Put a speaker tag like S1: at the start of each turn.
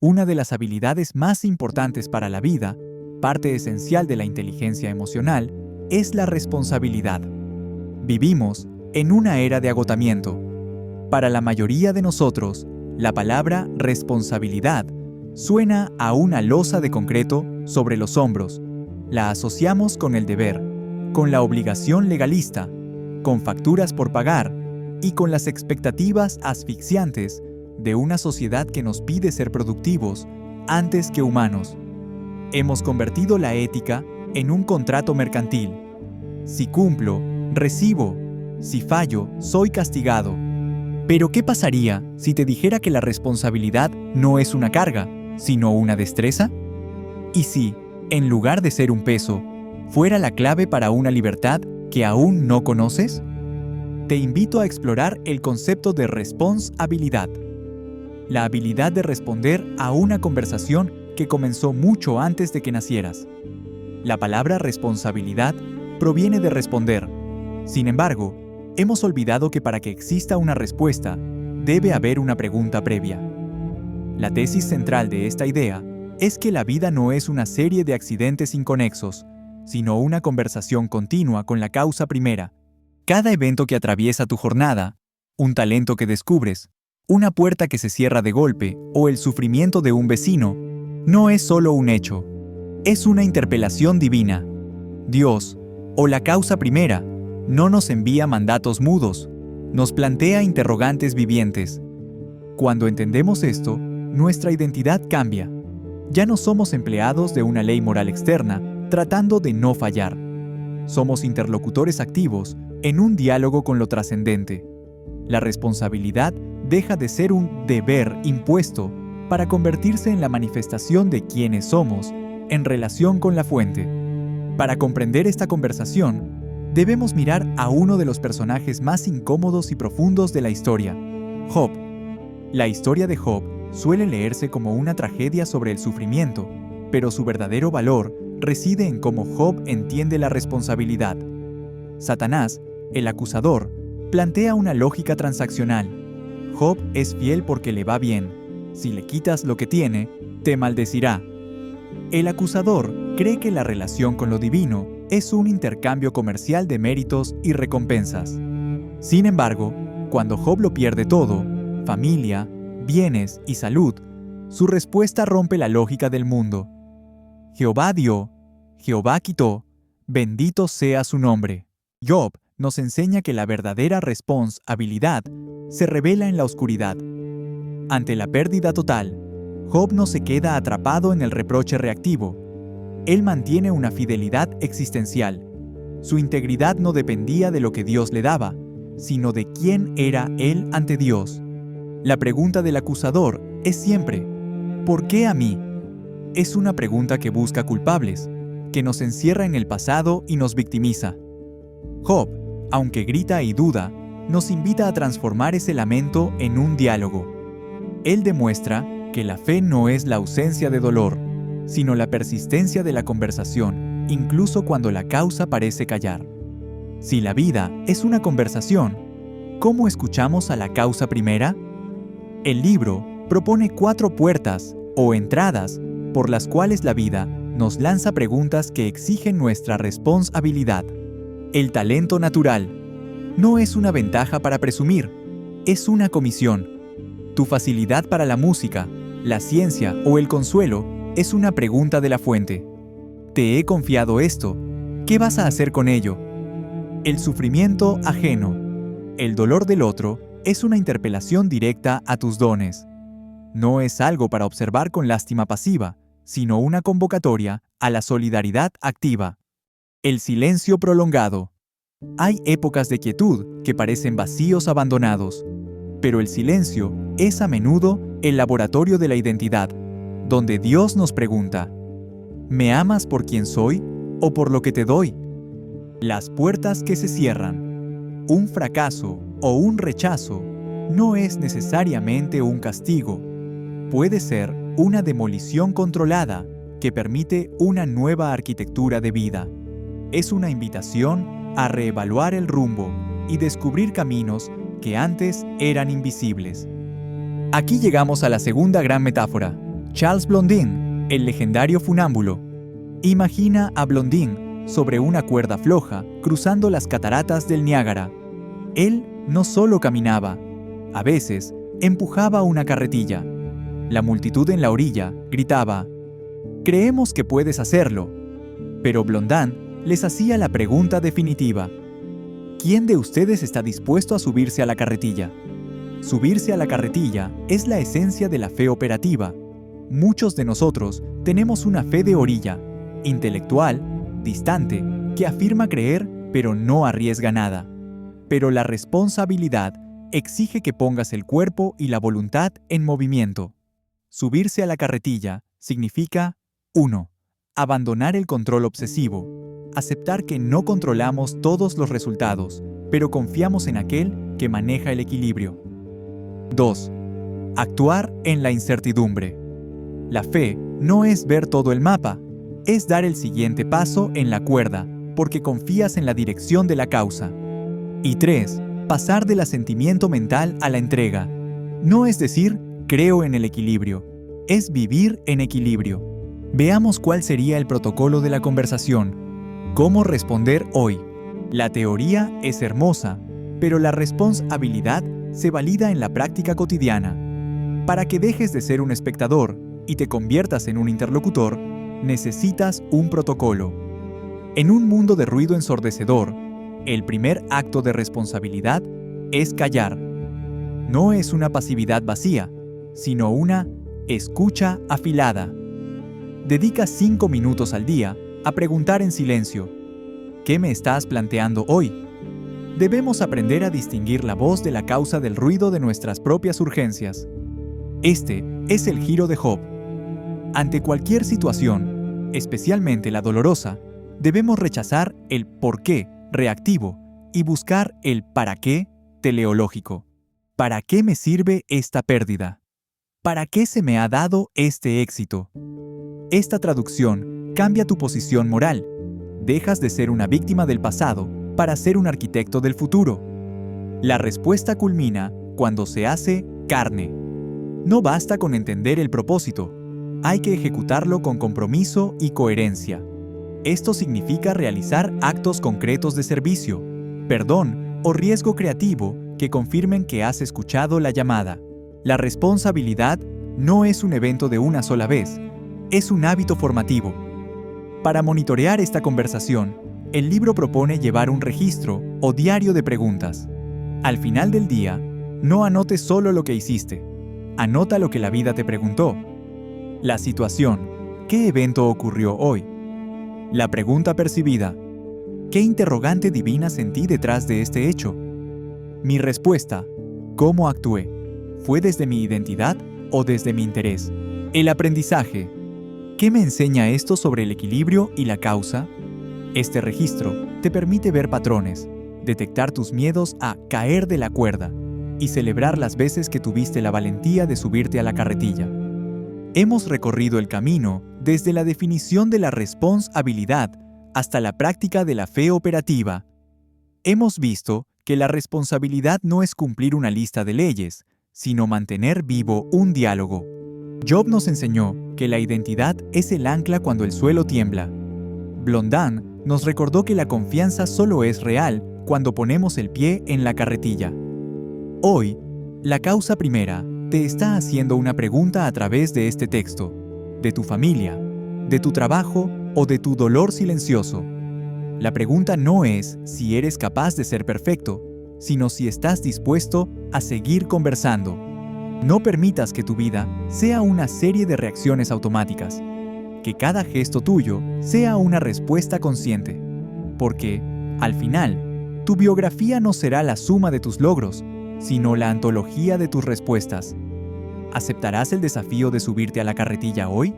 S1: Una de las habilidades más importantes para la vida, parte esencial de la inteligencia emocional, es la responsabilidad. Vivimos en una era de agotamiento. Para la mayoría de nosotros, la palabra responsabilidad suena a una losa de concreto sobre los hombros. La asociamos con el deber, con la obligación legalista, con facturas por pagar y con las expectativas asfixiantes de una sociedad que nos pide ser productivos antes que humanos. Hemos convertido la ética en un contrato mercantil. Si cumplo, recibo. Si fallo, soy castigado. Pero ¿qué pasaría si te dijera que la responsabilidad no es una carga, sino una destreza? ¿Y si, en lugar de ser un peso, fuera la clave para una libertad que aún no conoces? Te invito a explorar el concepto de responsabilidad. La habilidad de responder a una conversación que comenzó mucho antes de que nacieras. La palabra responsabilidad proviene de responder. Sin embargo, hemos olvidado que para que exista una respuesta, debe haber una pregunta previa. La tesis central de esta idea es que la vida no es una serie de accidentes inconexos, sino una conversación continua con la causa primera. Cada evento que atraviesa tu jornada, un talento que descubres, una puerta que se cierra de golpe o el sufrimiento de un vecino, no es solo un hecho, es una interpelación divina. Dios, o la causa primera, no nos envía mandatos mudos, nos plantea interrogantes vivientes. Cuando entendemos esto, nuestra identidad cambia. Ya no somos empleados de una ley moral externa, tratando de no fallar. Somos interlocutores activos en un diálogo con lo trascendente. La responsabilidad deja de ser un deber impuesto para convertirse en la manifestación de quienes somos en relación con la fuente. Para comprender esta conversación, debemos mirar a uno de los personajes más incómodos y profundos de la historia, Job. La historia de Job suele leerse como una tragedia sobre el sufrimiento, pero su verdadero valor reside en cómo Job entiende la responsabilidad. Satanás, el acusador, plantea una lógica transaccional. Job es fiel porque le va bien. Si le quitas lo que tiene, te maldecirá. El acusador cree que la relación con lo divino es un intercambio comercial de méritos y recompensas. Sin embargo, cuando Job lo pierde todo, familia, bienes y salud, su respuesta rompe la lógica del mundo. Jehová dio, Jehová quitó, bendito sea su nombre. Job nos enseña que la verdadera responsabilidad se revela en la oscuridad. Ante la pérdida total, Job no se queda atrapado en el reproche reactivo. Él mantiene una fidelidad existencial. Su integridad no dependía de lo que Dios le daba, sino de quién era él ante Dios. La pregunta del acusador es siempre, ¿por qué a mí? Es una pregunta que busca culpables, que nos encierra en el pasado y nos victimiza. Job, aunque grita y duda, nos invita a transformar ese lamento en un diálogo. Él demuestra que la fe no es la ausencia de dolor, sino la persistencia de la conversación, incluso cuando la causa parece callar. Si la vida es una conversación, ¿cómo escuchamos a la causa primera? El libro propone 4 puertas o entradas por las cuales la vida nos lanza preguntas que exigen nuestra responsabilidad. El talento natural no es una ventaja para presumir, es una comisión. Tu facilidad para la música, la ciencia o el consuelo es una pregunta de la fuente. Te he confiado esto, ¿qué vas a hacer con ello? El sufrimiento ajeno, el dolor del otro, es una interpelación directa a tus dones. No es algo para observar con lástima pasiva, sino una convocatoria a la solidaridad activa. El silencio prolongado. Hay épocas de quietud que parecen vacíos abandonados, pero el silencio es a menudo el laboratorio de la identidad, donde Dios nos pregunta, ¿me amas por quien soy o por lo que te doy? Las puertas que se cierran, un fracaso o un rechazo, no es necesariamente un castigo. Puede ser una demolición controlada que permite una nueva arquitectura de vida. Es una invitación a reevaluar el rumbo y descubrir caminos que antes eran invisibles. Aquí llegamos a la segunda gran metáfora, Charles Blondin, el legendario funámbulo. Imagina a Blondin sobre una cuerda floja cruzando las cataratas del Niágara. Él no solo caminaba, a veces empujaba una carretilla. La multitud en la orilla gritaba: «Creemos que puedes hacerlo». Pero Blondin les hacía la pregunta definitiva: ¿quién de ustedes está dispuesto a subirse a la carretilla? Subirse a la carretilla es la esencia de la fe operativa. Muchos de nosotros tenemos una fe de orilla, intelectual, distante, que afirma creer pero no arriesga nada. Pero la responsabilidad exige que pongas el cuerpo y la voluntad en movimiento. Subirse a la carretilla significa 1. Abandonar el control obsesivo. Aceptar que no controlamos todos los resultados, pero confiamos en aquel que maneja el equilibrio. 2. Actuar en la incertidumbre. La fe no es ver todo el mapa, es dar el siguiente paso en la cuerda, porque confías en la dirección de la causa. Y 3. Pasar del asentimiento mental a la entrega. No es decir, creo en el equilibrio, es vivir en equilibrio. Veamos cuál sería el protocolo de la conversación. ¿Cómo responder hoy? La teoría es hermosa, pero la responsabilidad se valida en la práctica cotidiana. Para que dejes de ser un espectador y te conviertas en un interlocutor, necesitas un protocolo. En un mundo de ruido ensordecedor, el primer acto de responsabilidad es callar. No es una pasividad vacía, sino una escucha afilada. Dedica 5 minutos al día a preguntar en silencio: ¿qué me estás planteando hoy? Debemos aprender a distinguir la voz de la causa del ruido de nuestras propias urgencias. Este es el giro de Job. Ante cualquier situación, especialmente la dolorosa, debemos rechazar el por qué reactivo y buscar el para qué teleológico. ¿Para qué me sirve esta pérdida? ¿Para qué se me ha dado este éxito? Esta traducción cambia tu posición moral. Dejas de ser una víctima del pasado para ser un arquitecto del futuro. La respuesta culmina cuando se hace carne. No basta con entender el propósito, hay que ejecutarlo con compromiso y coherencia. Esto significa realizar actos concretos de servicio, perdón o riesgo creativo que confirmen que has escuchado la llamada. La responsabilidad no es un evento de una sola vez, es un hábito formativo. Para monitorear esta conversación, el libro propone llevar un registro o diario de preguntas. Al final del día, no anotes solo lo que hiciste, anota lo que la vida te preguntó. La situación: ¿qué evento ocurrió hoy? La pregunta percibida: ¿qué interrogante divina sentí detrás de este hecho? Mi respuesta: ¿cómo actué? ¿Fue desde mi identidad o desde mi interés? El aprendizaje: ¿qué me enseña esto sobre el equilibrio y la causa? Este registro te permite ver patrones, detectar tus miedos a caer de la cuerda y celebrar las veces que tuviste la valentía de subirte a la carretilla. Hemos recorrido el camino desde la definición de la responsabilidad hasta la práctica de la fe operativa. Hemos visto que la responsabilidad no es cumplir una lista de leyes, sino mantener vivo un diálogo. Job nos enseñó que la identidad es el ancla cuando el suelo tiembla. Blondin nos recordó que la confianza solo es real cuando ponemos el pie en la carretilla. Hoy, la causa primera te está haciendo una pregunta a través de este texto, de tu familia, de tu trabajo o de tu dolor silencioso. La pregunta no es si eres capaz de ser perfecto, sino si estás dispuesto a seguir conversando. No permitas que tu vida sea una serie de reacciones automáticas. Que cada gesto tuyo sea una respuesta consciente. Porque, al final, tu biografía no será la suma de tus logros, sino la antología de tus respuestas. ¿Aceptarás el desafío de subirte a la carretilla hoy?